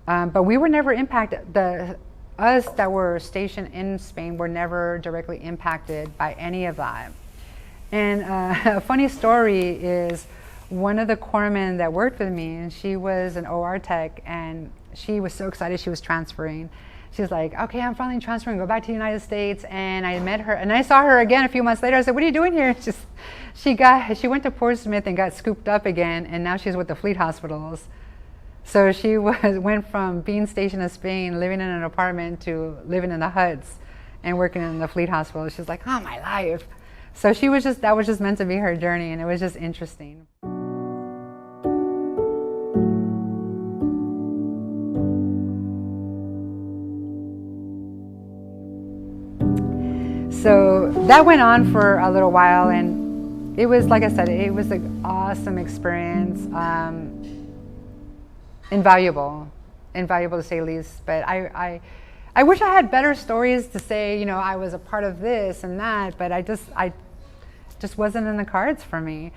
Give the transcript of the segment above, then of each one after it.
But we were never impacted. Us that were stationed in Spain were never directly impacted by any of that. And a funny story is one of the corpsmen that worked with me, and she was an OR tech, and she was so excited she was transferring. She was like, okay, I'm finally transferring, go back to the United States. And I met her, and I saw her again a few months later. I said, what are you doing here? She went to Portsmouth and got scooped up again, and now she's with the fleet hospitals. So she went from being stationed in Spain, living in an apartment, to living in the huts and working in the fleet hospital. She's like, oh, my life. So that was just meant to be her journey, and it was just interesting. So that went on for a little while, and it was, like I said, it was an awesome experience. Invaluable to say the least. But I wish I had better stories to say, you know, I was a part of this and that, but I just wasn't in the cards for me.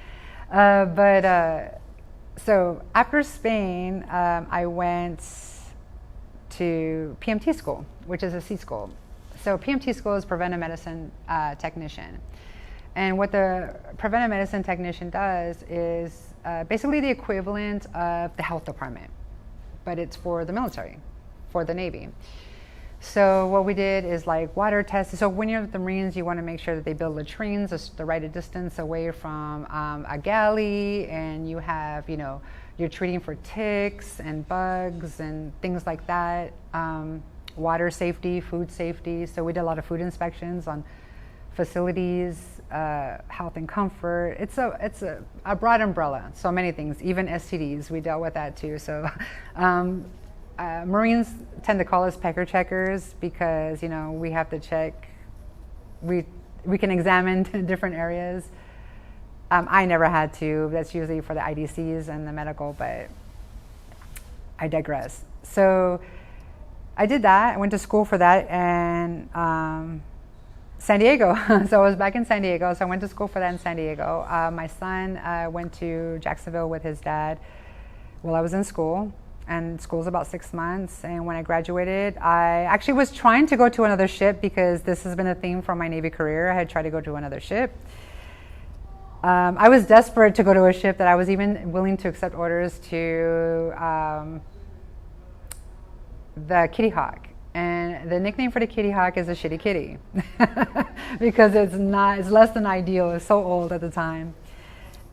So after Spain, I went to PMT School, which is a C school. So PMT School is preventive medicine technician. And what the preventive medicine technician does is basically the equivalent of the health department, but it's for the military, for the Navy. So what we did is like water tests. So when you're with the Marines, you want to make sure that they build latrines the right distance away from a galley, and you have, you know, you're treating for ticks and bugs and things like that. Water safety, food safety. So we did a lot of food inspections on facilities, health and comfort. It's a broad umbrella, so many things, even STDs, we dealt with that too. So Marines tend to call us pecker checkers because, you know, we have to check, we can examine different areas. I never had to. That's usually for the IDCs and the medical, but I digress. So I did that. I went to school for that, and San Diego. So I was back in San Diego. So I went to school for that in San Diego. My son went to Jacksonville with his dad while I was in school, and school's about 6 months. And when I graduated, I actually was trying to go to another ship because this has been a theme from my Navy career. I had tried to go to another ship. I was desperate to go to a ship that I was even willing to accept orders to the Kitty Hawk. And the nickname for the Kitty Hawk is the Shi Kitty because it's less than ideal. It's so old at the time.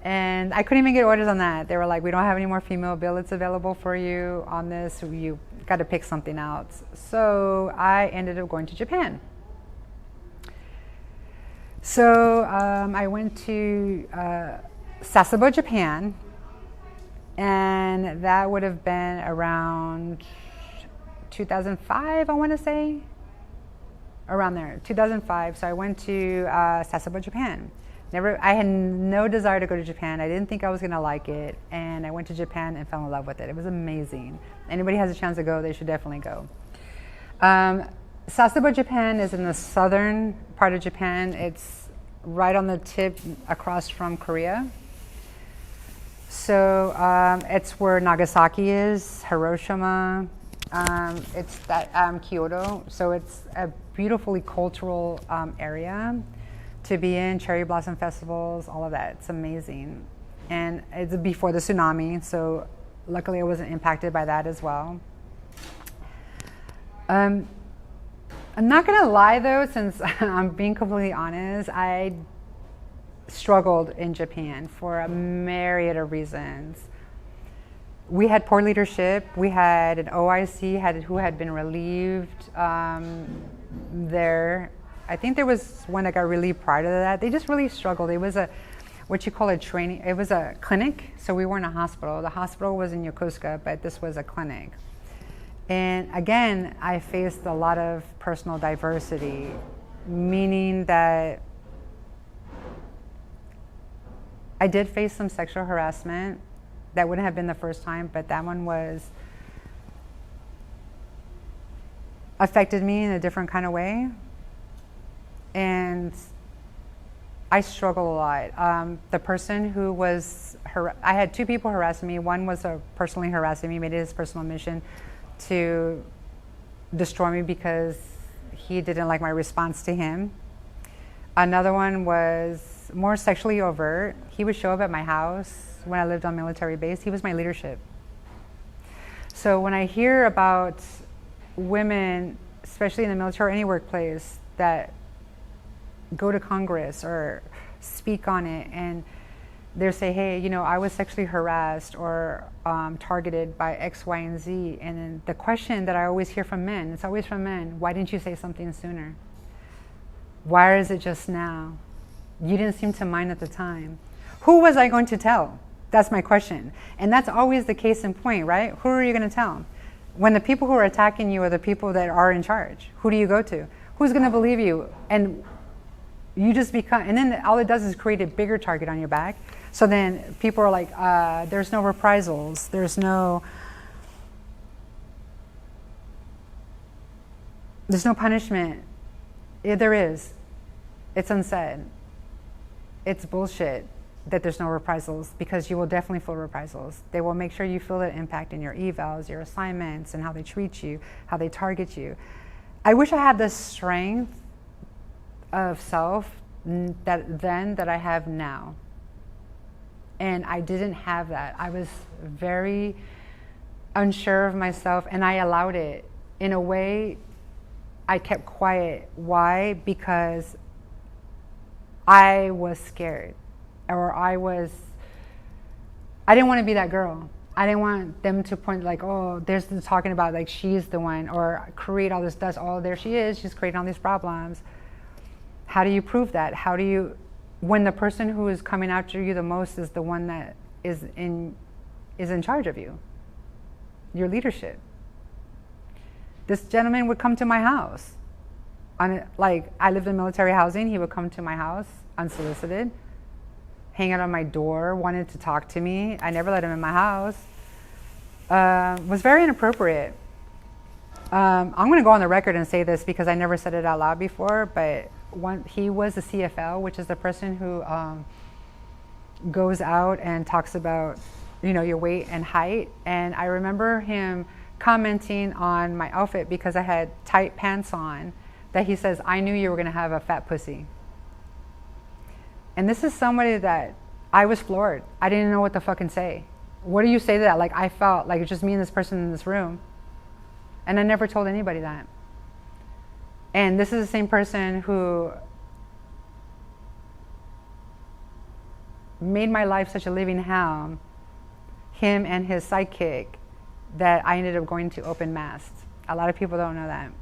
And I couldn't even get orders on that. They were like, we don't have any more female billets available for you on this. You got to pick something out. So I ended up going to Japan. So I went to Sasebo, Japan, and that would have been around 2005, I want to say, around there, 2005. So I went to Sasebo, Japan. I had no desire to go to Japan. I didn't think I was going to like it, and I went to Japan and fell in love with it. It was amazing. Anybody has a chance to go, they should definitely go. Sasebo, Japan is in the southern part of Japan. It's right on the tip across from Korea. So it's where Nagasaki is, Hiroshima. It's that Kyoto. So it's a beautifully cultural area to be in, cherry blossom festivals, all of that. It's amazing. And it's before the tsunami, so luckily I wasn't impacted by that as well. I'm not gonna lie though, since I'm being completely honest, I struggled in Japan for a myriad of reasons. We had poor leadership. We had an OIC who had been relieved there. I think there was one that got relieved prior to that. They just really struggled. It was what you call a training. It was a clinic, so we weren't a hospital. The hospital was in Yokosuka, but this was a clinic. And again, I faced a lot of personal diversity, meaning that I did face some sexual harassment. That wouldn't have been the first time, but that one affected me in a different kind of way. And I struggled a lot. The person who was, I had two people harassing me. One was personally harassing me, made it his personal mission to destroy me because he didn't like my response to him. Another one was more sexually overt. He would show up at my house when I lived on military base. He was my leadership. So when I hear about women, especially in the military or any workplace, that go to Congress or speak on it and they say, hey, you know, I was sexually harassed or targeted by X, Y, and Z. And then the question that I always hear from men, it's always from men, why didn't you say something sooner? Why is it just now? You didn't seem to mind at the time. Who was I going to tell? That's my question. And that's always the case in point, right? Who are you going to tell? When the people who are attacking you are the people that are in charge, who do you go to? Who's going to believe you? And you just become, and then all it does is create a bigger target on your back. So then people are like, there's no reprisals. There's no punishment. Yeah, there is. It's unsaid. It's bullshit that there's no reprisals, because you will definitely feel reprisals. They will make sure you feel the impact in your evals, your assignments, and how they treat you, how they target you. I wish I had the strength of self that I have now. And I didn't have that. I was very unsure of myself, and I allowed it. In a way, I kept quiet. Why? Because I was scared, or I didn't want to be that girl. I didn't want them to point like, oh, there's the talking about like she's the one, or create all this dust. Oh, there she is. She's creating all these problems. How do you prove that? How do you, when the person who is coming after you the most is the one that is in charge of you, your leadership? This gentleman would come to my house. Like, I lived in military housing. He would come to my house unsolicited, hang out on my door, wanted to talk to me. I never let him in my house. Was very inappropriate. I'm going to go on the record and say this because I never said it out loud before, but he was a CFL, which is the person who goes out and talks about, you know, your weight and height. And I remember him commenting on my outfit because I had tight pants on, that he says, I knew you were going to have a fat pussy. And this is somebody that I was floored. I didn't know what to fucking say. What do you say to that? Like, I felt like it's just me and this person in this room. And I never told anybody that. And this is the same person who made my life such a living hell, him and his sidekick, that I ended up going to open Mast. A lot of people don't know that.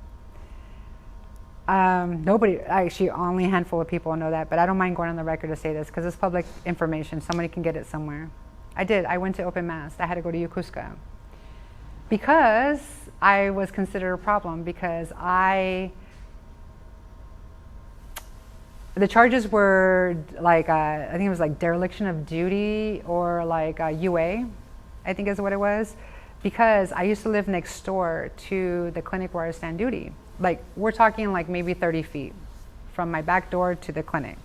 Nobody, actually only a handful of people know that, but I don't mind going on the record to say this because it's public information. Somebody can get it somewhere. I did. I went to open Mast. I had to go to Yokosuka because I was considered a problem, because the charges were like, I think it was like dereliction of duty, or like UA, I think is what it was, because I used to live next door to the clinic where I was on duty. Like, we're talking like maybe 30 feet from my back door to the clinic.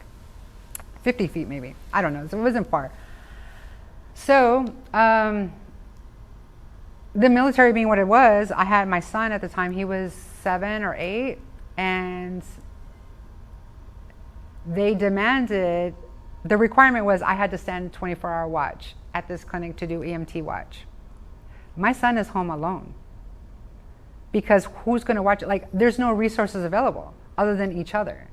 50 feet maybe. I don't know. So it wasn't far. So the military being what it was, I had my son at the time. He was 7 or 8. And they demanded, the requirement was I had to stand 24-hour watch at this clinic to do EMT watch. My son is home alone. Because who's going to watch it? Like, there's no resources available other than each other.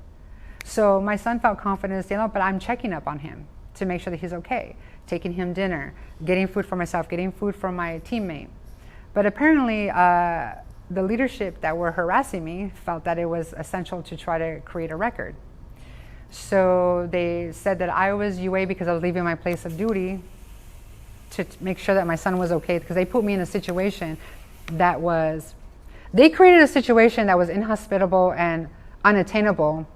So my son felt confident saying, oh, but I'm checking up on him to make sure that he's okay. Taking him dinner, getting food for myself, getting food for my teammate. But apparently, the leadership that were harassing me felt that it was essential to try to create a record. So they said that I was UA because I was leaving my place of duty to make sure that my son was okay, because they put me in a situation that was, they created a situation that was inhospitable and unattainable,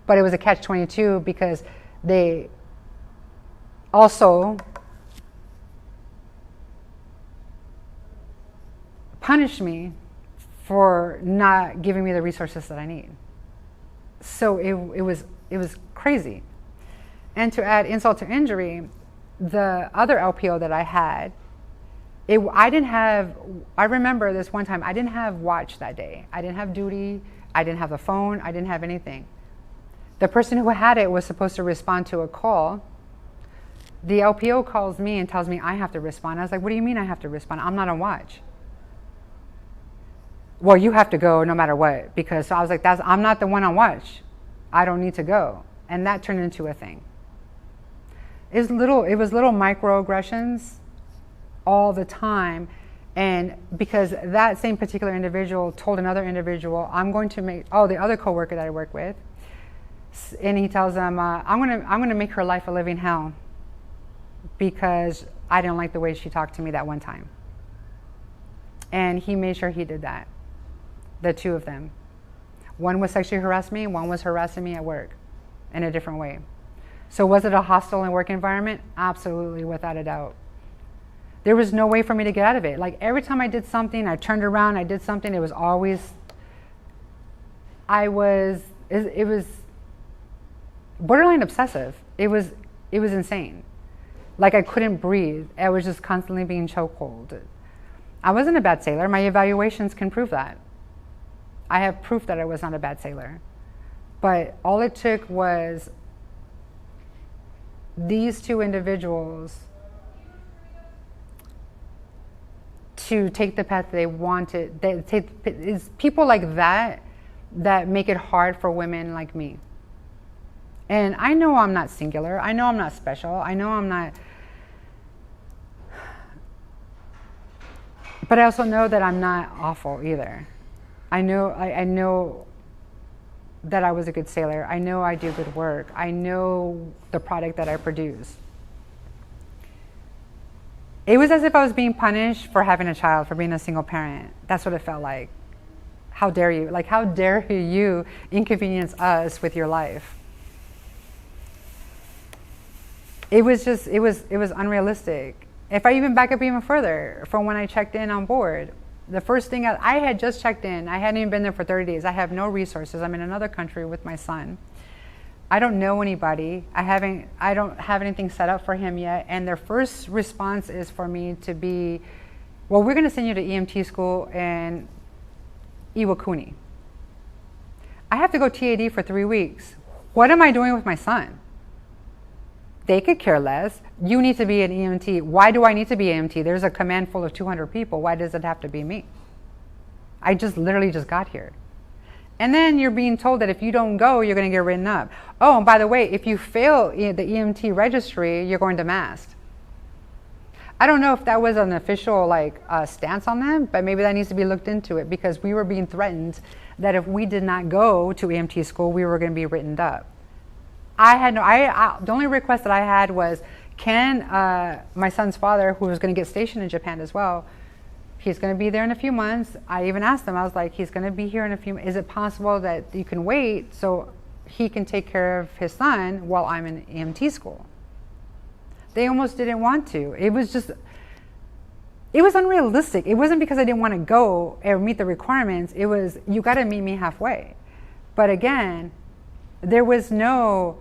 but it was a catch-22 because they also punished me for not giving me the resources that I need. So it was crazy. And to add insult to injury, the other LPO that I had I remember this one time, I didn't have watch that day. I didn't have duty. I didn't have the phone. I didn't have anything. The person who had it was supposed to respond to a call. The LPO calls me and tells me I have to respond. I was like, what do you mean I have to respond? I'm not on watch. Well, you have to go no matter what, because so I was like, I'm not the one on watch. I don't need to go. And that turned into a thing. It was little microaggressions all the time. And because that same particular individual told another individual, I'm going to make, the other coworker that I work with, and he tells them, I'm going to make her life a living hell because I didn't like the way she talked to me that one time. And he made sure he did that. The two of them. One was sexually harassing me, one was harassing me at work in a different way. So was it a hostile work environment? Absolutely, without a doubt. There was no way for me to get out of it. Like every time I did something, I turned around, I did something, it was always, it was borderline obsessive. It was insane. Like I couldn't breathe. I was just constantly being chokehold. I wasn't a bad sailor. My evaluations can prove that. I have proof that I was not a bad sailor. But all it took was these two individuals to take the path they wanted. It's people like that that make it hard for women like me. And I know I'm not singular. I know I'm not special. I know I'm not. But I also know that I'm not awful either. I know that I was a good sailor. I know I do good work. I know the product that I produce. It was as if I was being punished for having a child, for being a single parent. That's what it felt like. How dare you? Like, how dare you inconvenience us with your life? It was unrealistic. If I even back up even further, from when I checked in on board, the first thing I had just checked in. I hadn't even been there for 30 days. I have no resources. I'm in another country with my son. I don't know anybody. I don't have anything set up for him yet. And their first response is for me to be, well, we're going to send you to EMT school in Iwakuni. I have to go TAD for 3 weeks. What am I doing with my son? They could care less. You need to be an EMT. Why do I need to be EMT? There's a command full of 200 people. Why does it have to be me? I literally just got here. And then you're being told that if you don't go, you're going to get written up. Oh, and by the way, if you fail the EMT registry, you're going to Mast. I don't know if that was an official stance on them, but maybe that needs to be looked into it, because we were being threatened that if we did not go to EMT school, we were going to be written up. The only request that I had was, can my son's father, who was going to get stationed in Japan as well, he's going to be there in a few months. I even asked them, I was like, he's going to be here in a few months. Is it possible that you can wait so he can take care of his son while I'm in EMT school? They almost didn't want to. It was unrealistic. It wasn't because I didn't want to go or meet the requirements. It was, you got to meet me halfway. But again, there was nobody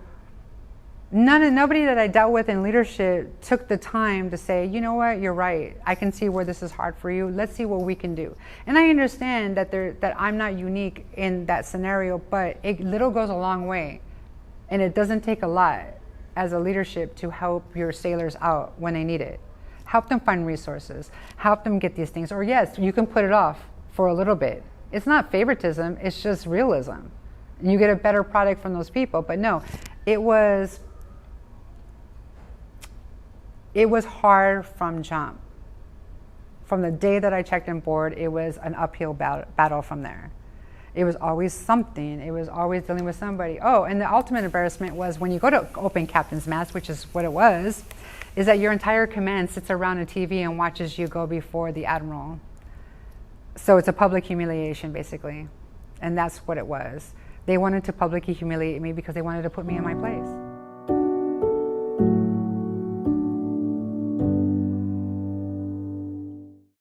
that I dealt with in leadership took the time to say, you know what, you're right. I can see where this is hard for you. Let's see what we can do. And I understand that I'm not unique in that scenario, but it little goes a long way. And it doesn't take a lot as a leadership to help your sailors out when they need it. Help them find resources. Help them get these things. Or yes, you can put it off for a little bit. It's not favoritism, it's just realism. You get a better product from those people. But no, it was hard from jump. From the day that I checked on board, it was an uphill battle from there. It was always something. It was always dealing with somebody. Oh, and the ultimate embarrassment was when you go to open captain's mast, which is what it was, is that your entire command sits around a TV and watches you go before the admiral. So it's a public humiliation, basically. And that's what it was. They wanted to publicly humiliate me because they wanted to put me in my place.